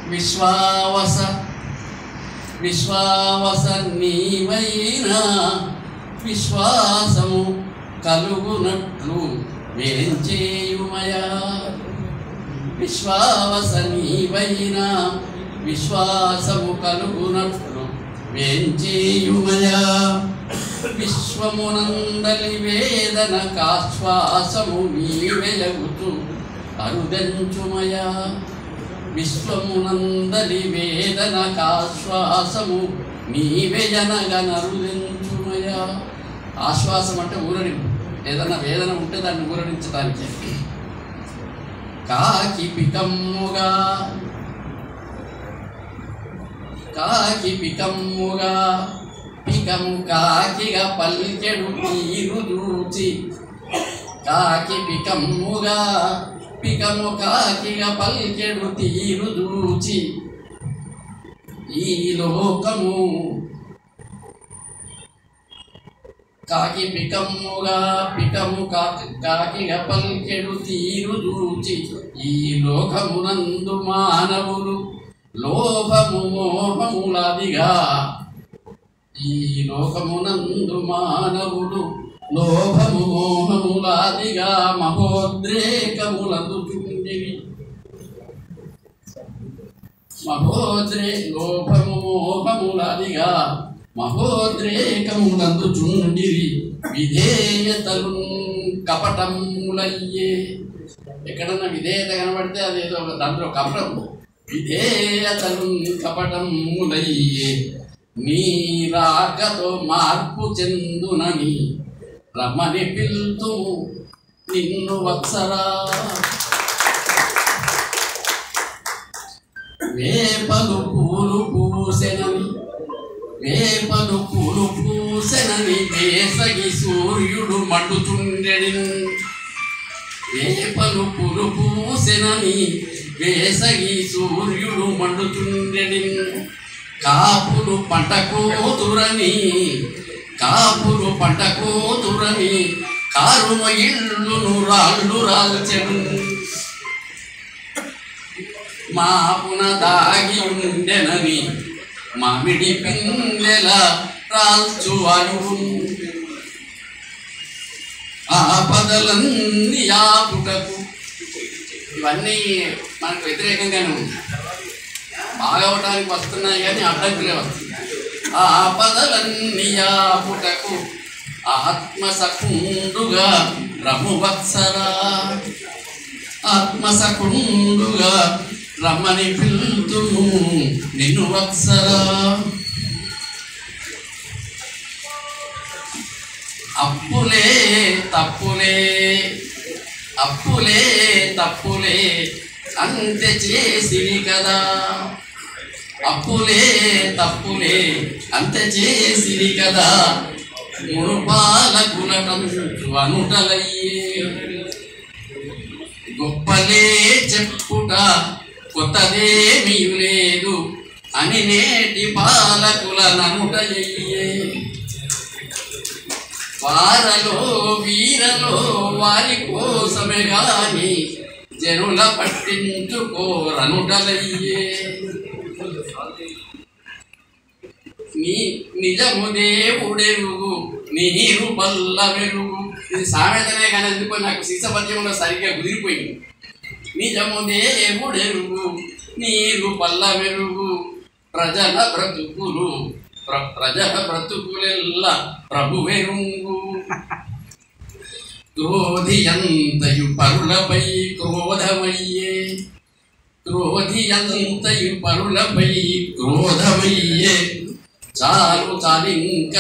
విశ్వావస విశ్వావస నీవైనా విశ్వాసము కలుగునట్లు వేంచేయుమయా. విశ్వావస నీవైనా విశ్వాసము కలుగునట్లు వేంచేయుమయా. విశ్వమునందలి వేదన కాశ్వాసము నీవెయగుతూ అరుదెంచుమయా. విశ్వమునందలి వేదన కాశ్వాసము నీవెయనగనరుదెంచుమయా. ఆశ్వాసం అంటే ఊరడింపు, ఏదైనా వేదన ఉంటే దాన్ని ఊరడించడానికి. కాకి పికమ్ముగా కాకి పికమ్ముగా పికము కాకిగా పల్కెడు తీరు చూచి. కాకి పికమ్ముగా పికము కాకిగా పల్కెడు తీరు చూచి. ఈ లోకము కాకి పికమ్ముగా పికము కాకిగా పల్కెడు తీరు చూచి. ఈ లోకమునందు మానవులు లోభము మోహములదిగా. ఈ లోకమునందు మానవుడు లోభము మోహములదిగా మహోద్రేకములందుచుండివి. లోభము మోహములదిగా మహోద్రేకములందుచుండివి. విధేయతలు కపటములయ్యే. ఎక్కడన్నా విధేయత కనబడితే అదేదో దాంట్లో కపటం. విధేయతలు కపటములయ్యే. నీ రాకతో మార్పు చెందునని రమ్మని పిలుతూ నిన్ను వత్సరా. వేపలు పూలు పూసెనని వేపలు పూలు పూసెనని వేసగి సూర్యుడు మండుచుండెడి. వేపలు పూలు పూసెనని వేసగి సూర్యుడు మండుచుండెడి. కాపులు పంట కోతురని కారుమ ఇళ్ళును రాళ్ళు రాల్చెను. మాపున దాగి ఉండెనని మామిడి పిందెల రాల్చువాడు. ఆపదలన్నీ ఆపుటకు. ఇవన్నీ మనకు వ్యతిరేకంగానే ఉన్నాయి, బాగవటానికి వస్తున్నాయి కానీ అడ్డంకులే వస్తున్నాయి. ఆపదలన్నీ ఆపుటకు ఆత్మసఖుండుగా రమువత్సరా. ఆత్మసఖుండుగా రమ్మని పిలుతుము నిన్ను వత్సరా. అప్పులే తప్పులే అప్పులే తప్పులే అంతే చేసిరి కదా. అప్పులే తప్పులే అంతే చేసిరి కదా. మునుపాలకులటంచు అనుటలయ్యే. గొప్పలే చెప్పుట కొత్తదేమీ లేదు అని నేటి పాలకుల ననుటయ్యే. వారలో వీరలో వారి కోసమే గాని జనుల పట్టించుకోరనుటలయ్యే. నీ నిజము దేవుడెరుగు నీరు బల్ల వెలుగు. ఇది సామెతనే కానీ ఎందుకో నాకు శిశపద్యంలో సరిగ్గా కుదిరిపోయింది. నిజము దేవుడెరుగు నీరు బల్ల వెలుగు. ప్రజల బ్రతుకులెల్ల ప్రభువెరుంగు. క్రోధియంతయు పరులపై క్రోధమయ్యే. క్రోధియంతయు పరులపై క్రోధమయ్యే. చాలు చాలింక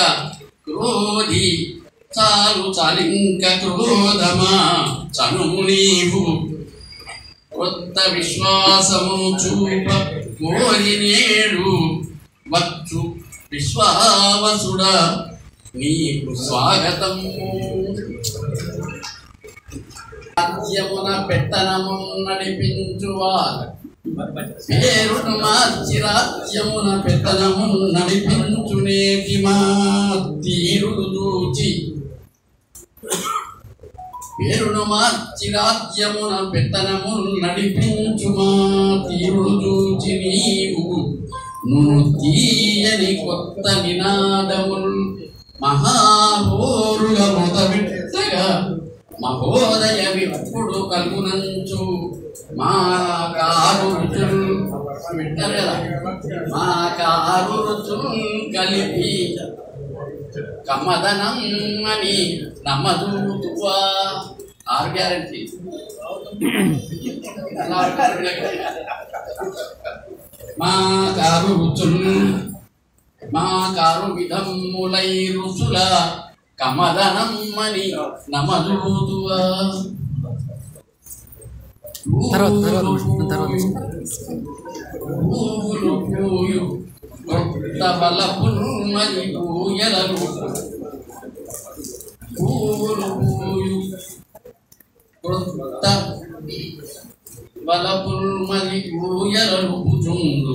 క్రోధి చాలు చాలింక క్రోధమా చనుము నీవు. కొత్త విశ్వాసము చూప కోరి నేడు వచ్చు విశ్వావసుడా నీకు స్వాగతము. రాజ్యమున పెత్తనము నడిపించువారు పేరును మార్చి రాజ్యమున పెత్తనము నడిపించునేటి మా తీరులు చూచి. పేరును మార్చి రాజ్యమున పెత్తనమును నడిపించుమా తీరును చూచి నీవు నువ్వు తీయని కొత్త నినాదములు మహాహోరుగా మొదబెట్టగా మహోదయమిప్పుడు కలుగునంచు మా కారు రుచులు పెట్టారు కదా, మా కారు రుచులు కలిపి కమ్మదనం అని నమ్మదూతువా. 6 గ్యారెంటీ. మా కారు రుచులు మా కారు విధములై రుచుల కమదనమ్మని నమదూతువా. పూలు పూయు కొత్త బలపులు మరి పూయలలు పూలు పూయు కొత్త బలపులు మరి పూయలలు చుండు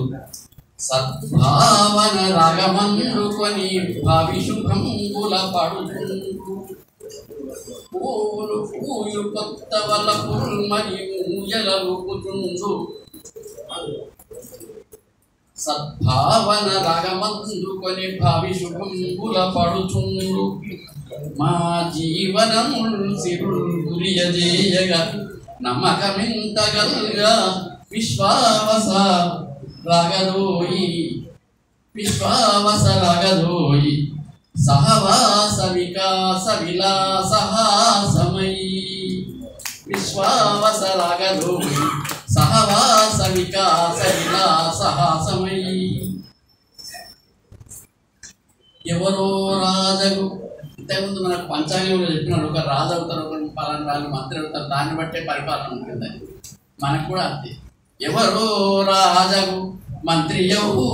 సద్భావన రాగమందుకొని భావిశుభంబుల పడుతుండు. పూలు పూయు కొత్త వలపులు మరి ఊయలూపుతుండు సద్భావన రాగమందుకొని భావిశుభంబుల పడుచుండు. మా జీవనములు సిరులు గురియజేయగా నమ్మకమింతగల్గా విశ్వావస రాగదోయి విశ్వావస రాగదోయి సహవాస వికాస విలాసహాసమై విశ్వావస రాగదోయి సహవాస వికాస విలాసహాసమై. ఎవరో రాజగు ఇంతకుముందు మనకు పంచాంగంలో చెప్పినాడు, ఒక రాజు అవుతారు, ఒక పలానా వాళ్ళు మంత్రి అవుతారు, దాన్ని బట్టే పరిపాలన ఉంటుంది. మనకు కూడా అంతే. ఎవరో రాజగు మంత్రి ఎవరో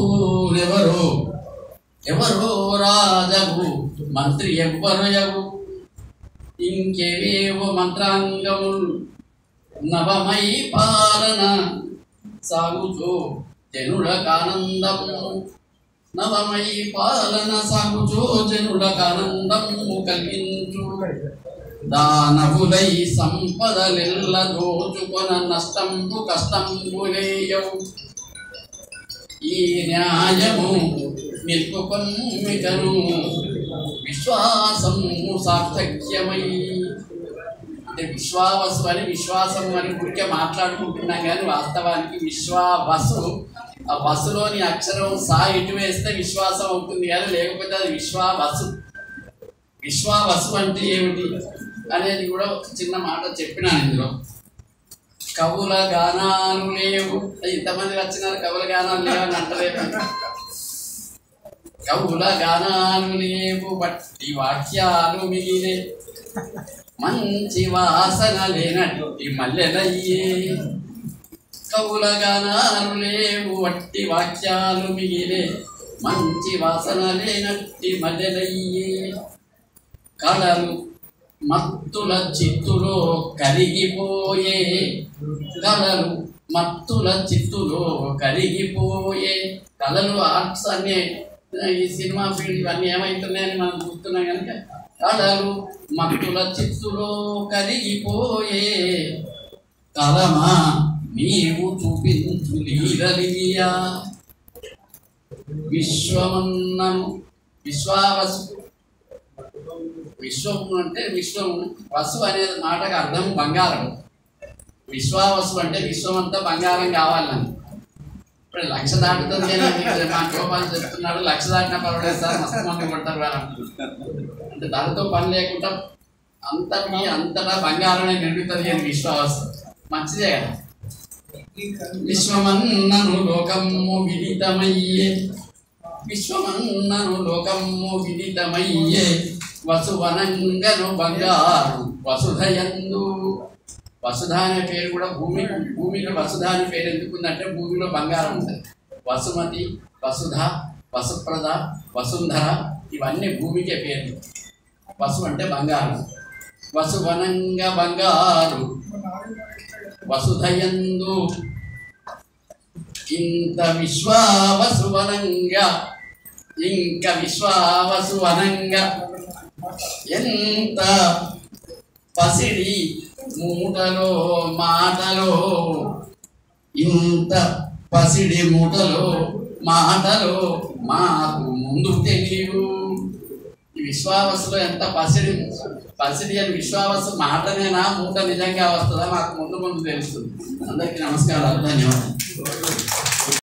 ఎవరో రాజగు మంత్రి ఎవ్వరు యగు ఇంకేవేవో మంత్రాంగములు నవమై పాలన సాగుచో జనులకానందము నవమై పాలన సాగుచో జనులకానందము కలిగించు. దానవులై సంపదలెల్ల దోచుకొన నష్టంబు కష్టంబులేయవు ఈ న్యాయము నిల్పుకొమ్మికను విశ్వాసము సార్థక్యమై. అంటే విశ్వావసు అని విశ్వాసం అని ఊరికే మాట్లాడుకుంటున్నాం కానీ వాస్తవానికి విశ్వావసు, ఆ వసులోని అక్షరం సా ఇటు వేస్తే విశ్వాసం అవుతుంది కానీ లేకపోతే అది విశ్వావసు. విశ్వావసు అంటే ఏమిటి అనేది కూడా ఒక చిన్న మాట చెప్పినాను ఇందులో. కవుల గానాలు లేవు, ఇంతమంది వచ్చినారు కవుల గానాలు లేవని అంటలేదు. కవుల గానాలు లేవు బట్టి వాక్యాలు మిగిలే మంచి వాసన లేనట్టి మల్లెలయ్యే. కవుల గానాలు లేవు వట్టి వాక్యాలు మిగిలే మంచి వాసన లేనట్టి మల్లెలయ్యే. కళలు మత్తుల చిత్తులో కరిగిపోయే కళలు మత్తుల చిత్తులో కరిగిపోయే. కళలు ఆర్ట్స్ అనే ఈ సినిమా ఫీల్డ్ ఇవన్నీ ఏమవుతున్నాయని మనం చూస్తున్నాం కనుక కళలు మత్తుల చిత్తులో కరిగిపోయే. కలమా నీవు చూపించు లీలలియా. విశ్వమన్నము విశ్వావసు. విశ్వము అంటే విశ్వము, వసు అనే మాటకు అర్థం బంగారం. విశ్వావసు అంటే విశ్వమంతా బంగారం కావాలని. ఇప్పుడు 1,00,000 దాటుతుంది అని మా గోపాల్ చెప్తున్నాడు. 1,00,000 దాటినా పర్వాలేదు సార్, మస్తు మంది కొడతారు అంటే దానితో పని లేకుండా అంతటా బంగారమే నిండుతుంది అని విశ్వావసు. మంచిదే కదా. విశ్వమన్నను లోకము విదితమయ్యే విశ్వమన్నను లోకము విదితమయ్యే వసువనంగను బంగారు వసుధయందు. వసుధ అనే పేరు కూడా భూమికి వసుధ అనే పేరు ఎందుకుందంటే భూమిలో బంగారం ఉంటుంది. వసుమతి, వసుధ, వసుప్రద, వసుంధర ఇవన్నీ భూమికే పేరు. వసు అంటే బంగారం. వసువనంగ బంగారు వసుధయందు ఇంత విశ్వావసువనంగా ఇంక విశ్వావసువనంగా ఎంత పసిడి మూటలో మాటలో ఇంత పసిడి మూటలో మాటలో మాకు ముందు తెలియవు. ఈ విశ్వావసులో ఎంత పసిడి అని విశ్వావసు మాటనేనా మూట నిజంగా వస్తుందా మాకు ముందు తెలుస్తుంది. అందరికీ నమస్కారాలు, ధన్యవాదాలు.